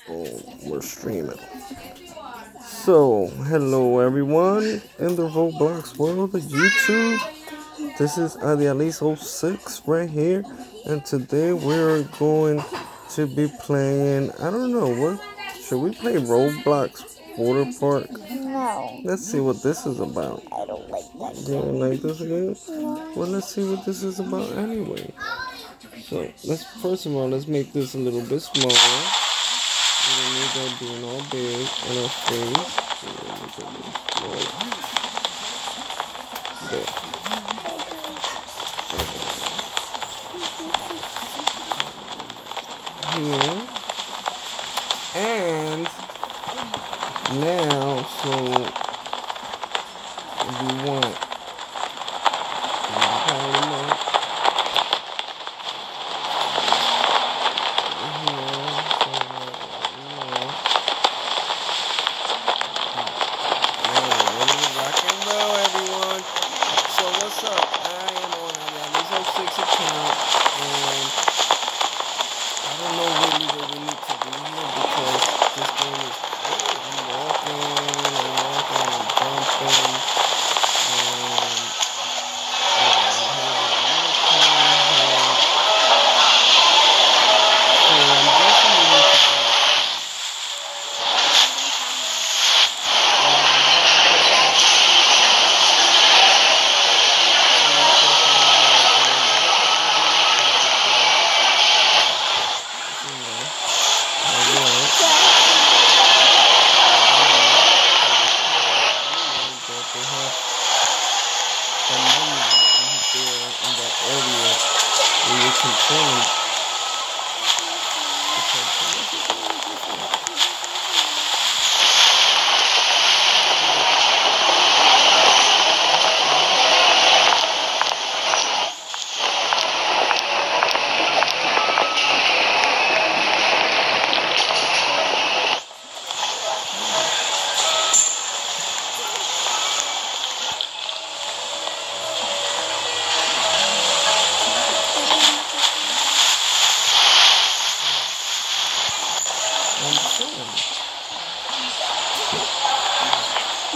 Oh, we're streaming. So, hello everyone in the Roblox world of YouTube. This is Adialis06 right here, and today we're going to be playing. I don't know what should we play Roblox Water Park? No. Let's see what this is about. I don't like that. You don't like this game? No. Well, let's see what this is about anyway. So first of all, let's make this a little bit smaller. We don't need that being all big on our face. There. Here. And now, so we want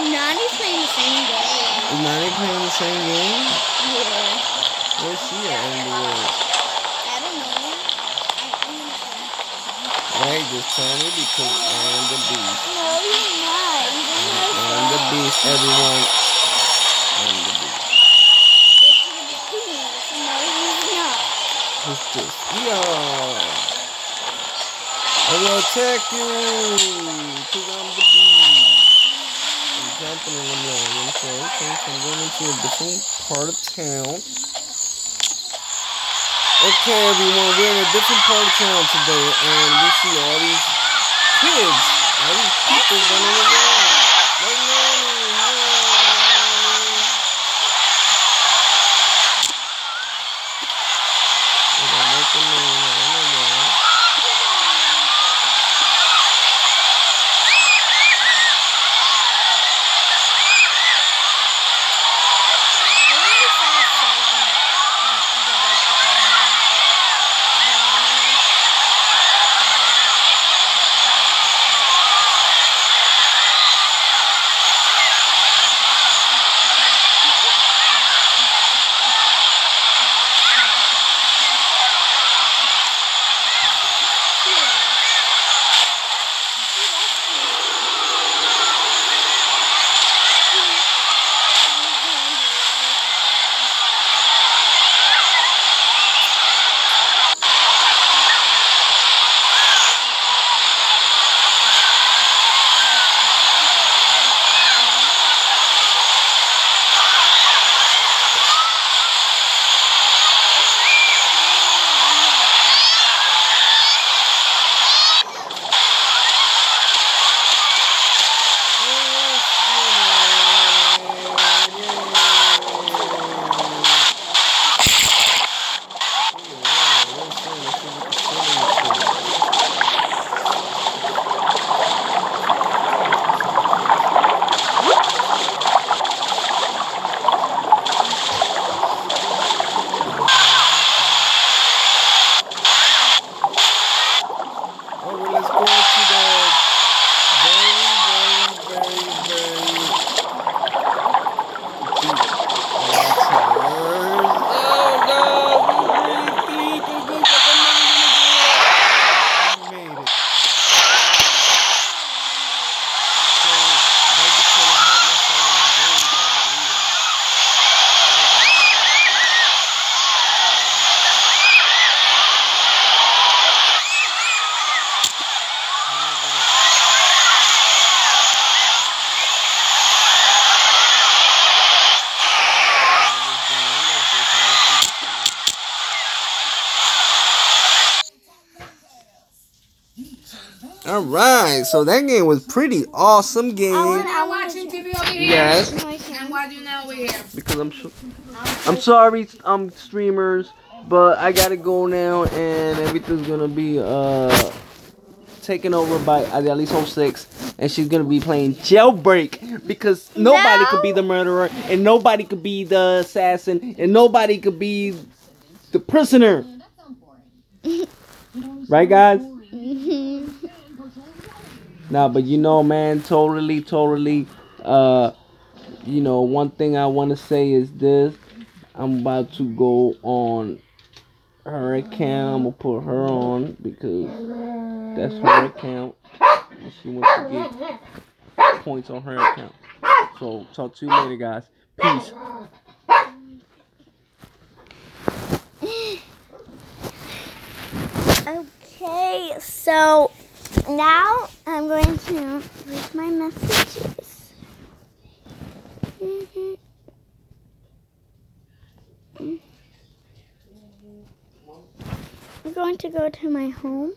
Nani's playing the same game. Is Nani playing the same game? Yeah. Where's she at in the world? I don't know. Right, just tell me because I am the beast. No, you're not. You don't know. I am the beast, everyone. I am the beast. It's the beast. No, you're not. Who's this? Yeah. I will attack you because I'm the beast. I'm jumping and I'm landing. So I'm going into a different part of town. Okay, everyone, we're in a different part of town today, and we see all these kids, all these people running around. Like All right, so that game was pretty awesome game. I'm watching TV over here. Yes. I'm watching over here. Because I'm sorry, streamers, but I gotta go now, and everything's gonna be taken over by Idealiso 6, and she's gonna be playing Jailbreak because nobody could be the murderer, and nobody could be the assassin, and nobody could be the prisoner. Right, guys? Nah, but you know, man, totally. You know, one thing I want to say is this: I'm about to go on her account. I'm gonna put her on because that's her account, and she wants to get points on her account. So talk to you later, guys. Peace. Okay, so now I'm going to read my messages. I'm going to go to my home.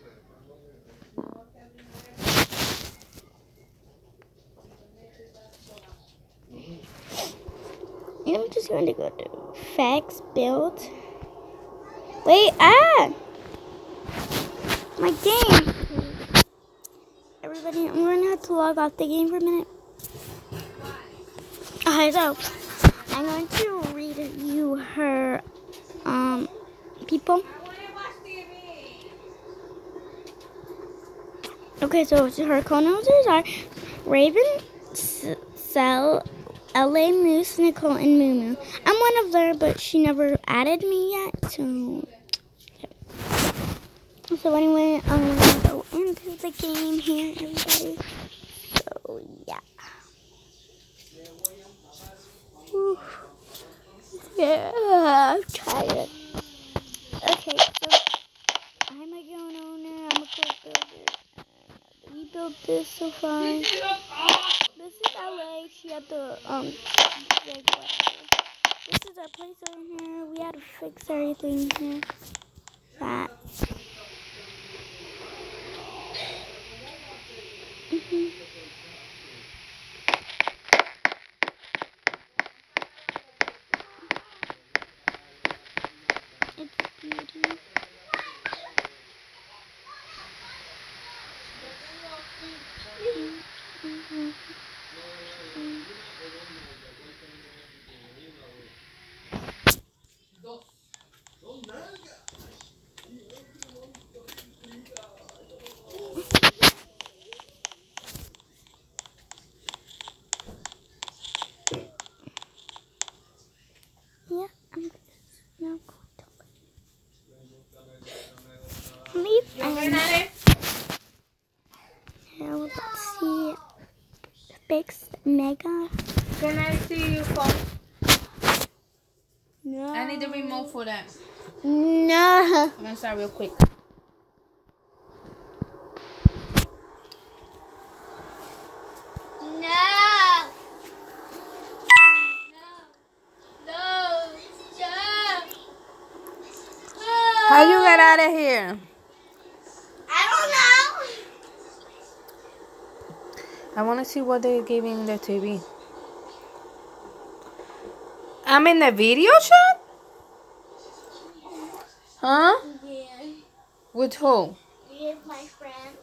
I'm just going to go to facts build. Wait, my game. Everybody, I'm going to have to log off the game for a minute. Okay, so I'm going to read you her people. Okay, so her co-noses are Raven, Cell, LA Moose, Nicole, and Moo. I'm one of them, but she never added me yet, so anyway, I'm going to go into the game here, everybody. So, yeah. Whew. Yeah, I'm tired. Okay, so I'm a gun owner, I'm a co-builder. We built this so far. This is LA. She had the like whatever. This is our place over here. We had to fix everything here. That. It's beauty. Yeah, I'm just now going to leave. Now let's see. Fix Mega. Can I see your phone? No. I need the remote for that. No. I'm gonna start real quick. No. How you get out of here? I I want to see what they're giving in the TV. I'm in the video shop? Huh? don't know. Yeah. With who? With my friend.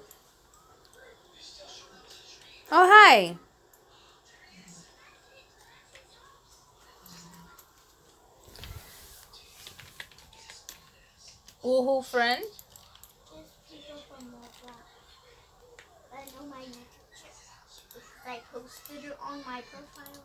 Oh, hi. Who friend? Just people from ROBLOX. I know my name. I posted it on my profile.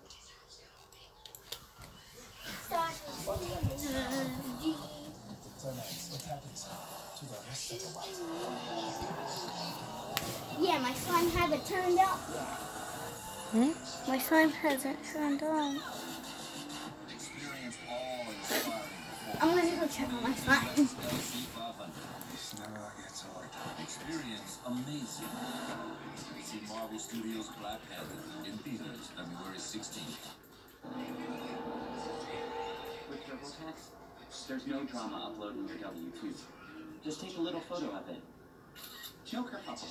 Yeah, my slime hasn't turned on. My slime hasn't turned on. I'm gonna go check on my slime. Experience amazing. See Marvel Studios Black Panther in theaters February 16th. With TurboTax, there's no drama uploading your W-2. Just take a little photo of it. Joker bubble.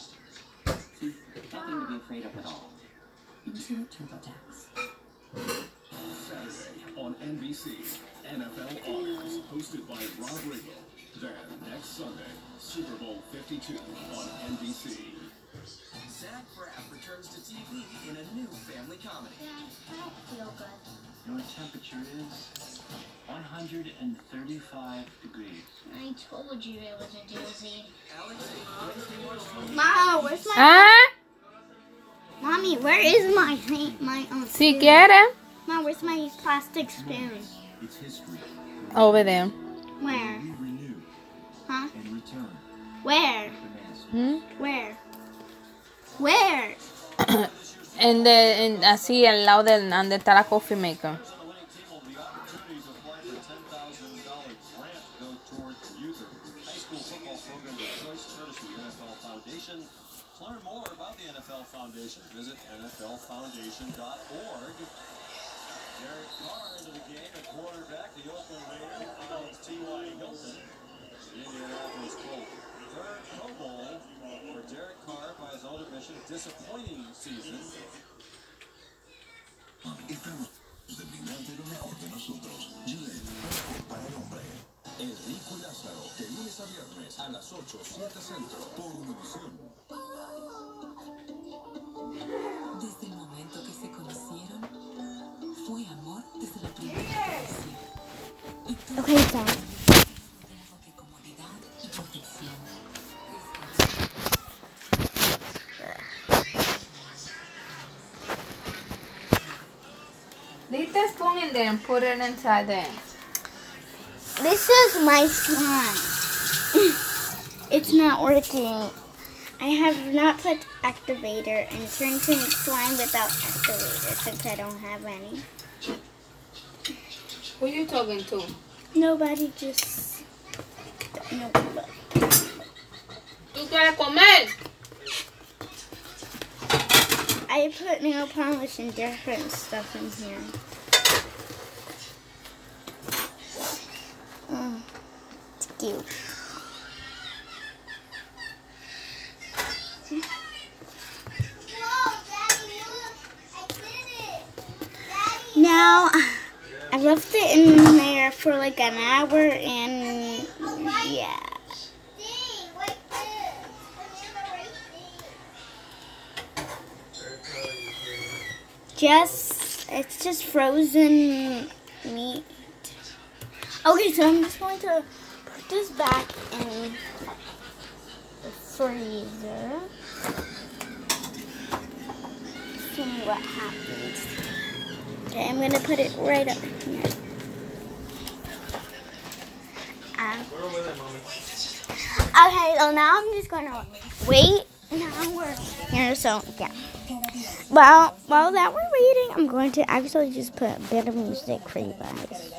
afraid of it all. Into TurboTax. Saturday on NBC, NFL Honors, hosted by ROBLOX. Then, next Sunday, Super Bowl 52 on NBC. Zach Braff returns to TV in a new family comedy. I don't feel good. You know what temperature is? 135 degrees. I told you it was a doozy. Alex, Wednesday, March 20th. Mom, where's my... Ah, Mommy, where is my si spoon? quiere. Mom, where's my plastic spoon? It's history. Over there. Where? We renew Huh? and return Where? the master. Hmm? Where? Where? En así al lado del donde está la coffee maker. On the winning team will the opportunity to apply for a $10,000 grant go toward youth high school football program of choice courtesy NFL Foundation. Learn more about the NFL Foundation. Visit nflfoundation.org. Derek Carr into the game at quarterback. The Oakland Raiders against T.Y. Hilton. The Indianapolis Colts. Third Pro Bowl for Derek Carr by his own admission. Disappointing season. Estamos de brindarte lo mejor de nosotros. Jailbreak para el hombre. Enrico y Lázaro, de lunes a viernes a las 8, 7 centro, por Univisión. Desde el momento que se conocieron, fue amor desde la primera vez. Y todo Okay, Dad. rodeado de comodidad y protección. Leave the spoon in there and put it inside there. This is my slime. It's not working. I have not put activator and trying to make slime without activator since I don't have any. Who you talking to? Nobody, just nobody. ¿Tú quieres comer? I put nail polish and different stuff in here. It's cute. Now, I left it in there for like an hour and yeah. It's just frozen meat. Okay, so I'm just going to put this back in the freezer. See what happens. Okay, I'm gonna put it right up here. Okay, so now I'm just gonna wait an hour here. So yeah. Well, while that we're waiting, I'm going to actually just put a bit of music for you guys.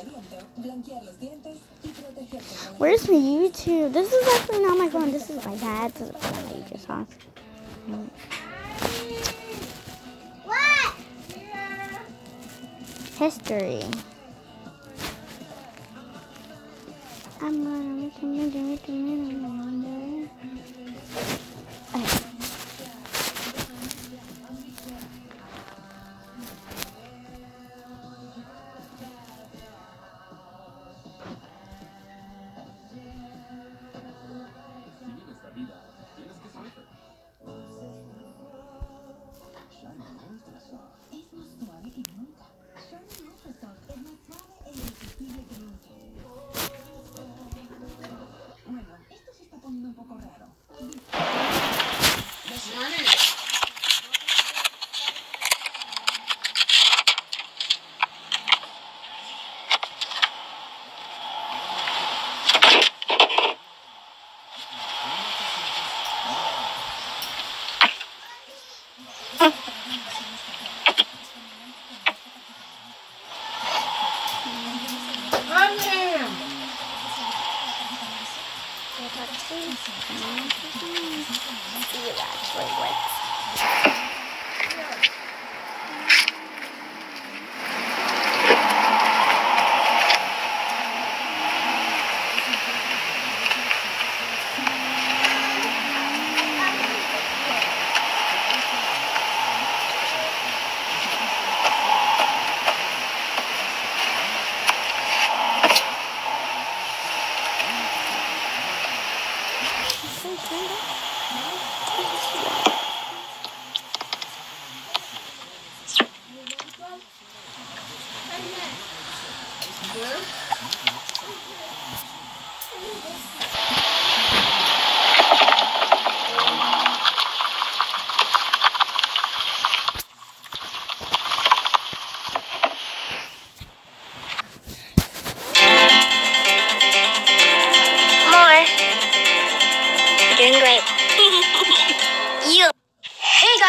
Where's my YouTube? This is actually not my phone. This is my dad's phone that you just saw. What? History. I'm gonna okay.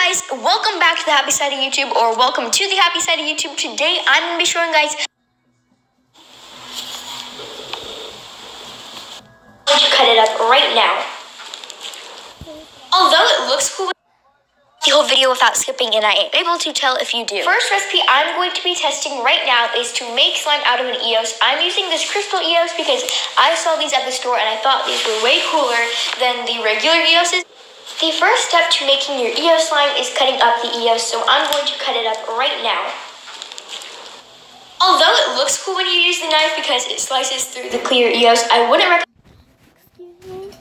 guys, welcome back to the happy side of YouTube, or welcome to the happy side of YouTube. Today I'm going to be showing guys how to cut it up right now. Although it looks cool, the whole video without skipping, and I am able to tell if you do. First recipe I'm going to be testing right now is to make slime out of an EOS. I'm using this crystal EOS because I saw these at the store and I thought these were way cooler than the regular EOSs. The first step to making your EOS slime is cutting up the EOS, so I'm going to cut it up right now. Although it looks cool when you use the knife because it slices through the clear EOS, I wouldn't recommend.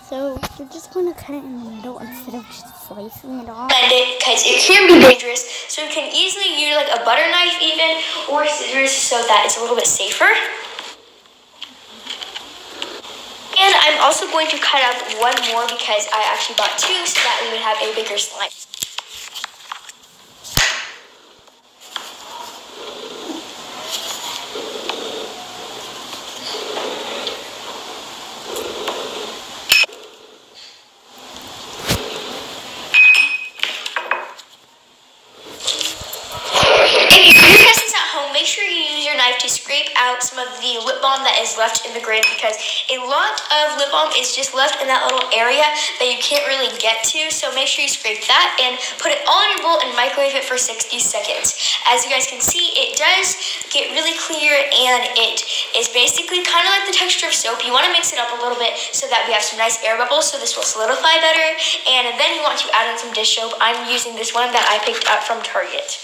So you're just going to cut it in the middle instead of just slicing it off? It because it can be dangerous, so you can easily use like a butter knife even, or scissors, so that it's a little bit safer. And I'm also going to cut up one more because I actually bought two so that we would have a bigger slime. Make sure you use your knife to scrape out some of the lip balm that is left in the grid, because a lot of lip balm is just left in that little area that you can't really get to. So make sure you scrape that and put it all in your bowl and microwave it for 60 seconds. As you guys can see, it does get really clear and it is basically kind of like the texture of soap. You want to mix it up a little bit so that we have some nice air bubbles, so this will solidify better. And then you want to add in some dish soap. I'm using this one that I picked up from Target.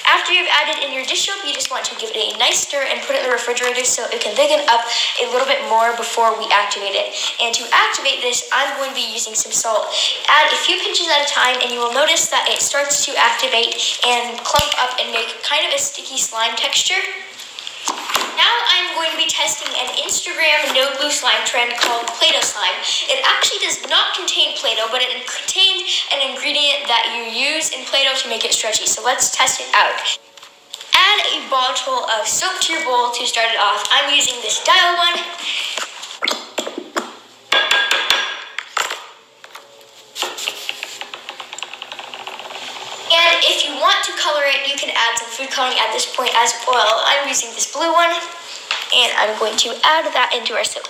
After you've added in your dish soap, you just want to give it a nice stir and put it in the refrigerator so it can thicken up a little bit more before we activate it. And to activate this, I'm going to be using some salt. Add a few pinches at a time and you will notice that it starts to activate and clump up and make kind of a sticky slime texture. Now I'm going to be testing an Instagram no glue slime trend called Play-Doh slime. It actually does not contain Play-Doh, but it contains an ingredient that you use in Play-Doh to make it stretchy. So let's test it out. Add a bottle of soap to your bowl to start it off. I'm using this dial one. And if you want to color it, you can add some food coloring at this point as well. I'm using this blue one, and I'm going to add that into our soap.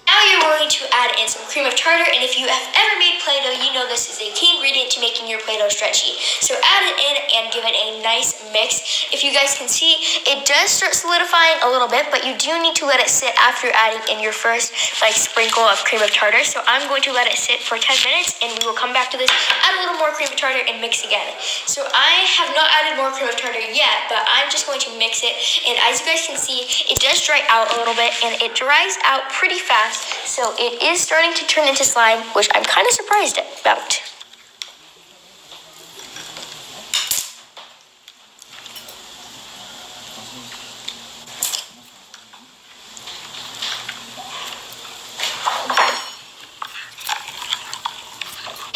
Now you're going to add in some cream of tartar, and if you have ever made Play-Doh, you know this is a key ingredient to making your Play-Doh stretchy. So add it in and give it a nice mix. If you guys can see, it does start solidifying a little bit, but you do need to let it sit after adding in your first sprinkle of cream of tartar. So I'm going to let it sit for 10 minutes, and we will come back to this, add a little more cream of tartar, and mix again. So I have not added more cream of tartar yet, but I'm just going to mix it. And as you guys can see, it does dry out a little bit, and it dries out pretty fast. So it is starting to turn into slime, which I'm kind of surprised about.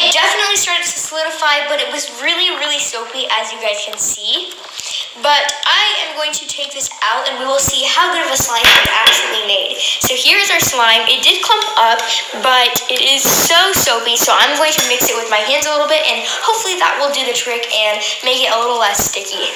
It definitely started to solidify, but it was really, really soapy, as you guys can see. But I am going to take this out and we will see how good of a slime we actually made. So here's our slime. It did clump up, but it is so soapy, so I'm going to mix it with my hands a little bit, and hopefully that will do the trick and make it a little less sticky.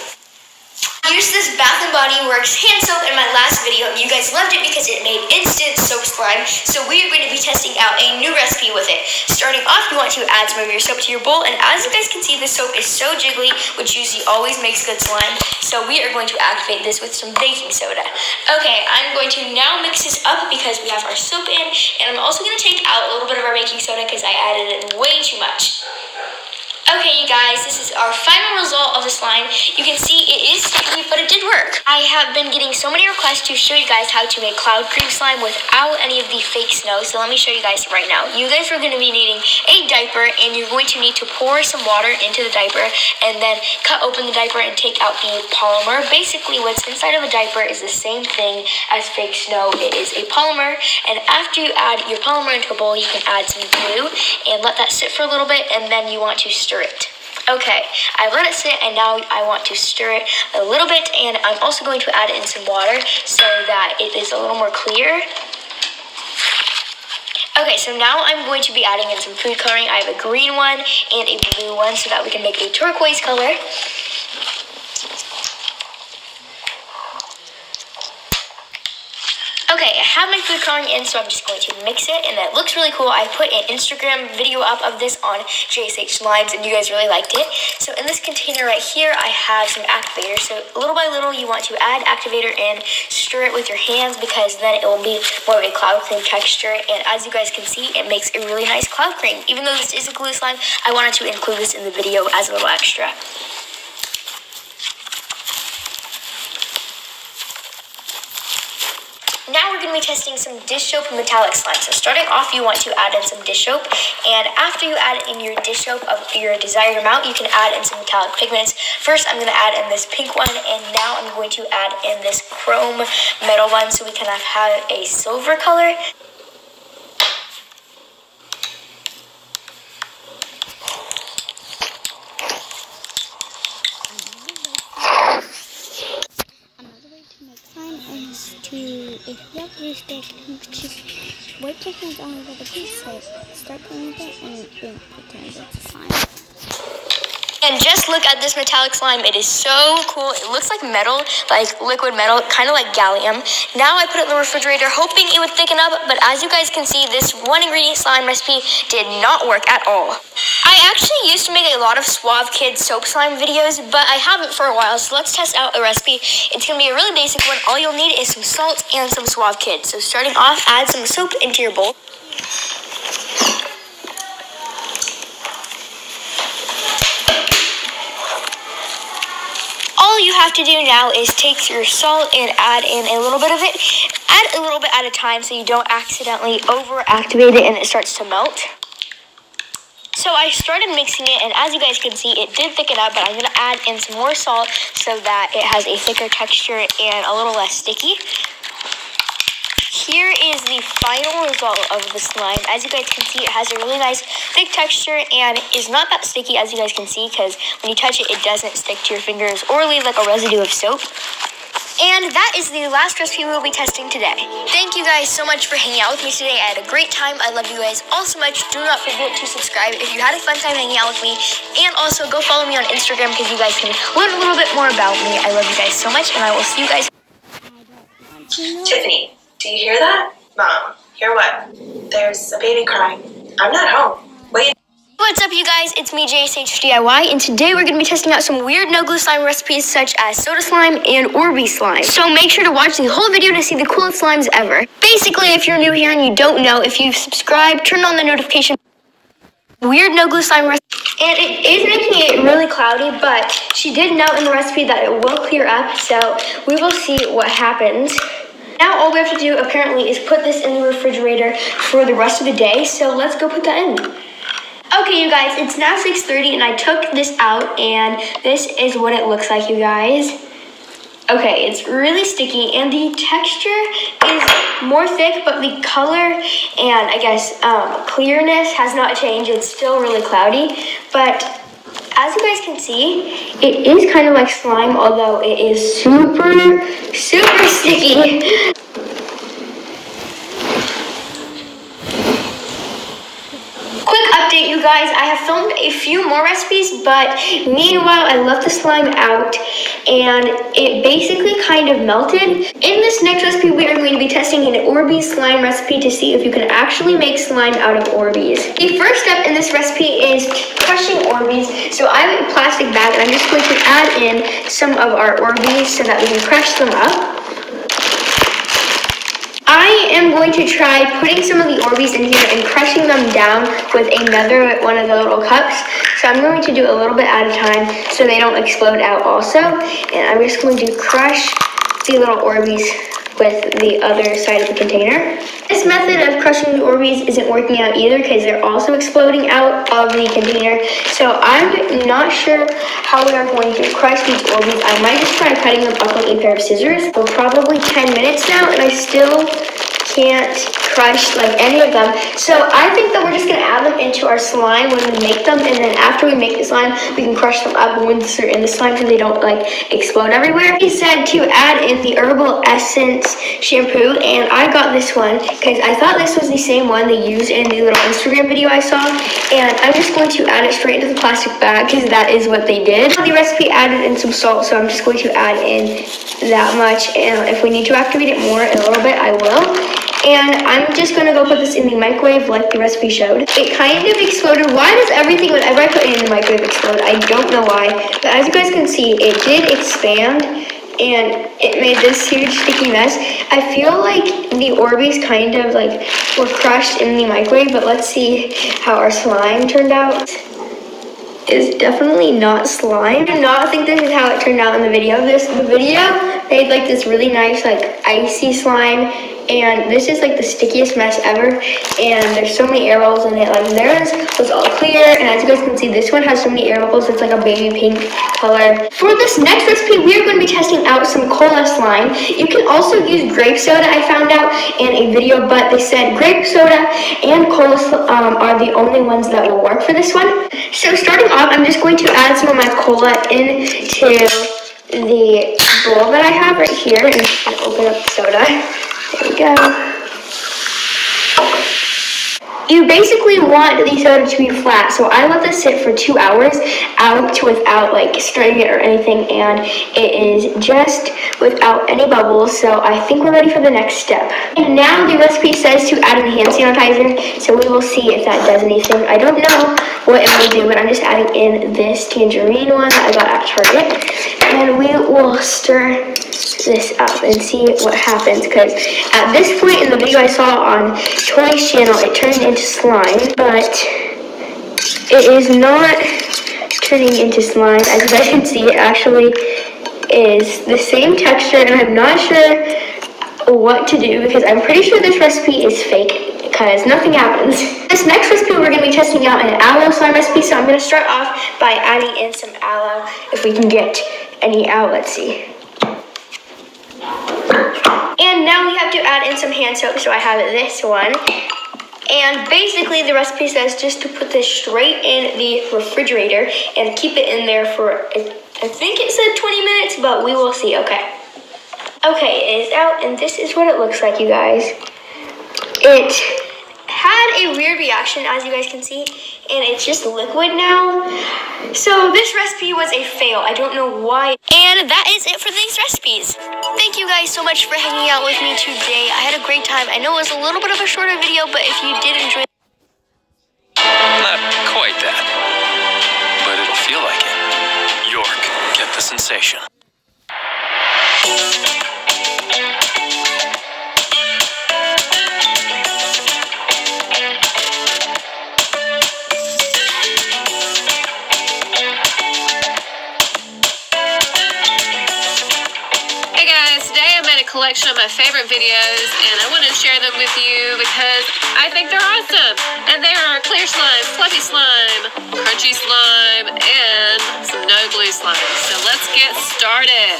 I used this Bath & Body Works hand soap in my last video, and you guys loved it because it made instant soap slime. So we are going to be testing out a new recipe with it. Starting off, you want to add some of your soap to your bowl, and as you guys can see, the soap is so jiggly, which usually always makes good slime. So we are going to activate this with some baking soda. Okay, I'm going to now mix this up because we have our soap in, and I'm also going to take out a little bit of our baking soda because I added in way too much. Okay, you guys, this is our final result of the slime. You can see it is sticky, but it did work. I have been getting so many requests to show you guys how to make cloud cream slime without any of the fake snow, so let me show you guys right now. You guys are going to be needing a diaper, and you're going to need to pour some water into the diaper, and then cut open the diaper and take out the polymer. Basically, what's inside of a diaper is the same thing as fake snow. It is a polymer, and after you add your polymer into a bowl, you can add some glue and let that sit for a little bit, and then you want to stir it. Okay, I let it sit and now I want to stir it a little bit, and I'm also going to add in some water so that it is a little more clear. Okay, so now I'm going to be adding in some food coloring. I have a green one and a blue one so that we can make a turquoise color. Okay, I have my food coloring in, so I'm just going to mix it, and that looks really cool. I put an Instagram video up of this on JSH Slimes, and you guys really liked it. So in this container right here, I have some activator. So little by little, you want to add activator in, stir it with your hands, because then it will be more of a cloud cream texture. And as you guys can see, it makes a really nice cloud cream. Even though this is a glue slime, I wanted to include this in the video as a little extra. Now we're going to be testing some dish soap and metallic slime. So starting off, you want to add in some dish soap. And after you add in your dish soap of your desired amount, you can add in some metallic pigments. First, I'm going to add in this pink one. And now I'm going to add in this chrome metal one so we can have a silver color. If you have blue stick, just wipe your hands on with a piece, start playing with it, and boom, it turns into slime. And just look at this metallic slime. It is so cool. It looks like metal, like liquid metal, kind of like gallium. Now I put it in the refrigerator, hoping it would thicken up, but as you guys can see, this one ingredient slime recipe did not work at all. I actually used to make a lot of Suave Kids soap slime videos, but I haven't for a while, so let's test out a recipe. It's going to be a really basic one. All you'll need is some salt and some Suave Kids. So starting off, add some soap into your bowl. All you have to do now is take your salt and add in a little bit of it. Add a little bit at a time so you don't accidentally over-activate it and it starts to melt. So I started mixing it, and as you guys can see, it did thicken up, but I'm going to add in some more salt so that it has a thicker texture and a little less sticky. Here is the final result of the slime. As you guys can see, it has a really nice thick texture and is not that sticky, as you guys can see, because when you touch it, it doesn't stick to your fingers or leave like a residue of soap. And that is the last recipe we'll be testing today. Thank you guys so much for hanging out with me today. I had a great time. I love you guys all so much. Do not forget to subscribe if you had a fun time hanging out with me. And also go follow me on Instagram because you guys can learn a little bit more about me. I love you guys so much, and I will see you guys. Tiffany, do you hear that? Mom, hear what? There's a baby crying. I'm not home. Wait. What's up, you guys? It's me, JSHDIY, and today we're going to be testing out some weird no-glue slime recipes such as soda slime and Orbeez slime. So make sure to watch the whole video to see the coolest slimes ever. Basically, if you're new here and you don't know, if you've subscribed, turn on the notification. Weird no-glue slime recipe. And it is making it really cloudy, but she did note in the recipe that it will clear up, so we will see what happens. Now all we have to do, apparently, is put this in the refrigerator for the rest of the day, so let's go put that in. Okay, you guys, it's now 6:30 and I took this out and this is what it looks like, you guys. Okay, it's really sticky and the texture is more thick, but the color and I guess clearness has not changed. It's still really cloudy, but as you guys can see, it is kind of like slime, although it is super, super sticky. Quick update, you guys, I have filmed a few more recipes, but meanwhile, I left the slime out and it basically kind of melted. In this next recipe, we are going to be testing an Orbeez slime recipe to see if you can actually make slime out of Orbeez. The first step in this recipe is crushing Orbeez. So I have a plastic bag and I'm just going to add in some of our Orbeez so that we can crush them up. I am going to try putting some of the Orbeez in here and crushing them down with another one of the little cups. So I'm going to do a little bit at a time so they don't explode out also. And I'm just going to crush the little Orbeez with the other side of the container. This method of crushing the Orbeez isn't working out either because they're also exploding out of the container. So I'm not sure how we are going to crush these Orbeez. I might just try cutting them up with a pair of scissors for probably 10 minutes now, and I still can't crush like any of them. So I think that we're just gonna add them into our slime when we make them, and then after we make the slime, we can crush them up once they're in the slime so they don't like explode everywhere. He said to add in the herbal essence shampoo, and I got this one because I thought this was the same one they used in the little Instagram video I saw, and I'm just going to add it straight into the plastic bag because that is what they did. The recipe added in some salt, so I'm just going to add in that much, and if we need to activate it more in a little bit, I will. And I'm just gonna go put this in the microwave like the recipe showed. It kind of exploded. Why does everything, whenever I put it in the microwave, explode? I don't know why. But as you guys can see, it did expand and it made this huge sticky mess. I feel like the Orbeez kind of like were crushed in the microwave, but let's see how our slime turned out. Is definitely not slime. I do not think this is how it turned out in the video. The video made like this really nice like icy slime, and this is like the stickiest mess ever, and there's so many air bubbles in it. Like theirs was all clear, and as you guys can see, this one has so many air bubbles. It's like a baby pink color. For this next recipe, we are going to be testing out some cola slime. You can also use grape soda, I found out in a video, but they said grape soda and cola are the only ones that will work for this one. So starting off, I'm just going to add some of my cola into the bowl that I have right here, and I'm just going to open up the soda. There we go. You basically want the soda to be flat, so I let this sit for 2 hours out without like stirring it or anything, and it is just without any bubbles, so I think we're ready for the next step. And now the recipe says to add in hand sanitizer, so we will see if that does anything. I don't know what it will do, but I'm just adding in this tangerine one that I got at Target, and we will stir this up and see what happens, because at this point in the video I saw on Tori's channel, it turned into slime, but it is not turning into slime. As you guys can see, it actually is the same texture, and I'm not sure what to do because I'm pretty sure this recipe is fake because nothing happens. This next recipe we're going to be testing out an aloe slime recipe, so I'm going to start off by adding in some aloe if we can get any out. Let's see. And now we have to add in some hand soap, so I have this one. And basically the recipe says just to put this straight in the refrigerator and keep it in there for, I think it said 20 minutes, but we will see. Okay. Okay, it is out, and this is what it looks like, you guys. It had a weird reaction, as you guys can see, and it's just liquid now. So this recipe was a fail. I don't know why. And that is it for these recipes. Thank you guys so much for hanging out with me today. I had a great time. I know it was a little bit of a shorter video, but if you did enjoy, not quite that, but it'll feel like it. York, get the sensation. Collection of my favorite videos, and I want to share them with you because I think they're awesome. And they are clear slime, fluffy slime, crunchy slime, and some no glue slime. So let's get started.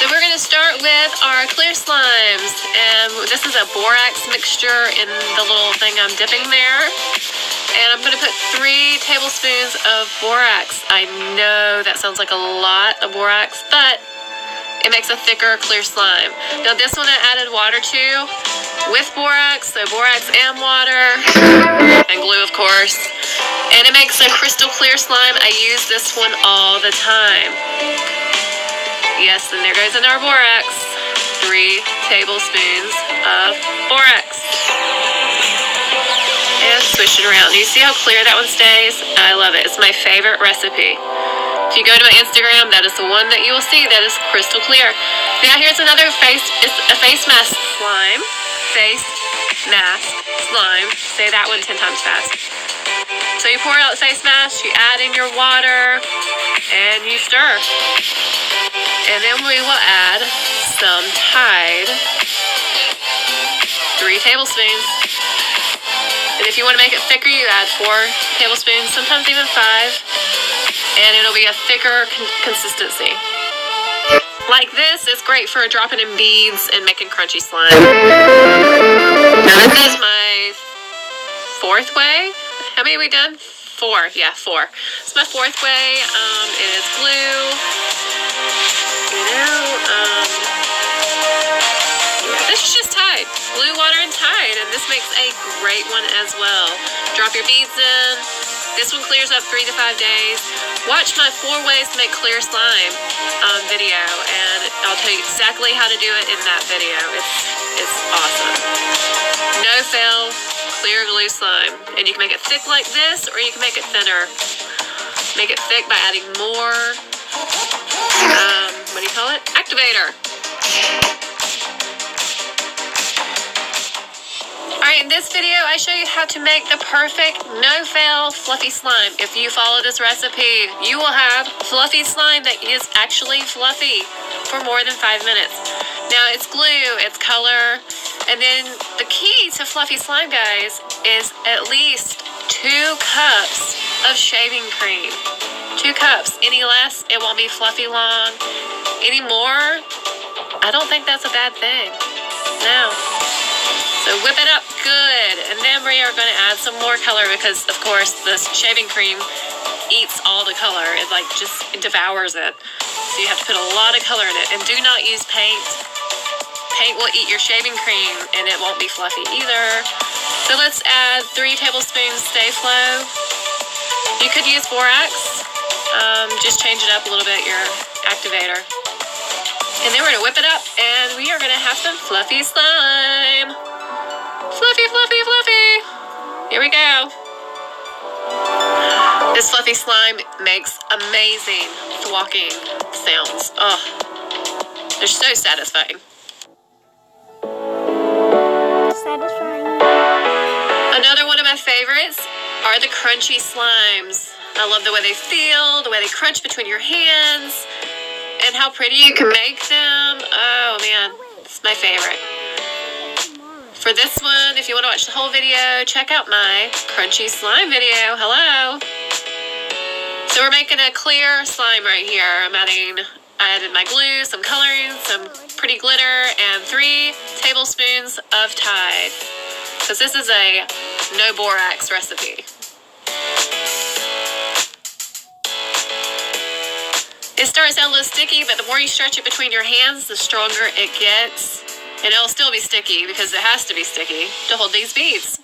So we're going to start with our clear slimes, and this is a borax mixture in the little thing I'm dipping there. And I'm going to put 3 tablespoons of borax. I know that sounds like a lot of borax, but it makes a thicker, clear slime. Now this one I added water to with borax, so borax and water, and glue of course. And it makes a crystal clear slime. I use this one all the time. Yes, and there goes in our borax. 3 tablespoons of borax. And swish it around. Do you see how clear that one stays? I love it. It's my favorite recipe. If you go to my Instagram, that is the one that you will see that is crystal clear. Now here's another face mask slime. Face mask slime. Say that one 10 times fast. So you pour out the face mask, you add in your water, and you stir. And then we will add some Tide. 3 tablespoons. And if you want to make it thicker, you add 4 tablespoons, sometimes even 5. And it'll be a thicker consistency. Like this is great for dropping in beads and making crunchy slime. Now this is my 4th way. How many have we done? 4. Yeah, 4. It's my 4th way. It is glue. This is just Tide. Glue, water, and Tide. And this makes a great one as well. Drop your beads in. This one clears up 3 to 5 days. Watch my 4 ways to make clear slime video, and I'll tell you exactly how to do it in that video. It's awesome. No fail, clear glue slime. And you can make it thick like this, or you can make it thinner. Make it thick by adding more, what do you call it? Activator. Alright, in this video, I show you how to make the perfect, no-fail, fluffy slime. If you follow this recipe, you will have fluffy slime that is actually fluffy for more than 5 minutes. Now, it's glue, it's color, and then the key to fluffy slime, guys, is at least 2 cups of shaving cream. 2 cups. Any less, it won't be fluffy long. Any more, I don't think that's a bad thing. No. So whip it up good, and then we are going to add some more color because, of course, this shaving cream eats all the color. It just devours it. So you have to put a lot of color in it, and do not use paint. Paint will eat your shaving cream, and it won't be fluffy either. So let's add 3 tablespoons Stay Flow. You could use borax. Just change it up a little bit, your activator. And then we're going to whip it up, and we are going to have some fluffy slime. Fluffy, fluffy, fluffy. Here we go. This fluffy slime makes amazing thwacking sounds. Oh, they're so satisfying. Another one of my favorites are the crunchy slimes. I love the way they feel, the way they crunch between your hands, and how pretty you can make them. Oh man, it's my favorite. For this one, if you want to watch the whole video, check out my crunchy slime video. Hello. So we're making a clear slime right here. I added my glue, some coloring, some pretty glitter, and 3 tablespoons of Tide. Because this is a no borax recipe. It starts out a little sticky, but the more you stretch it between your hands, the stronger it gets. And it'll still be sticky because it has to be sticky to hold these beads.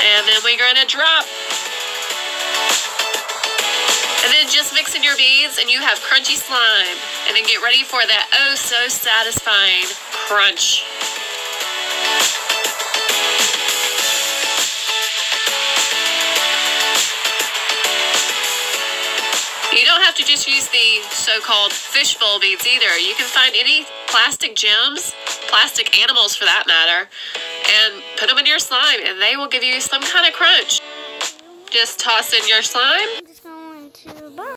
And then we're going to drop. And then just mix in your beads and you have crunchy slime. And then get ready for that oh so satisfying crunch. You don't have to just use the so-called fishbowl beads either. You can find any plastic gems, plastic animals for that matter, and put them in your slime and they will give you some kind of crunch. Just toss in your slime.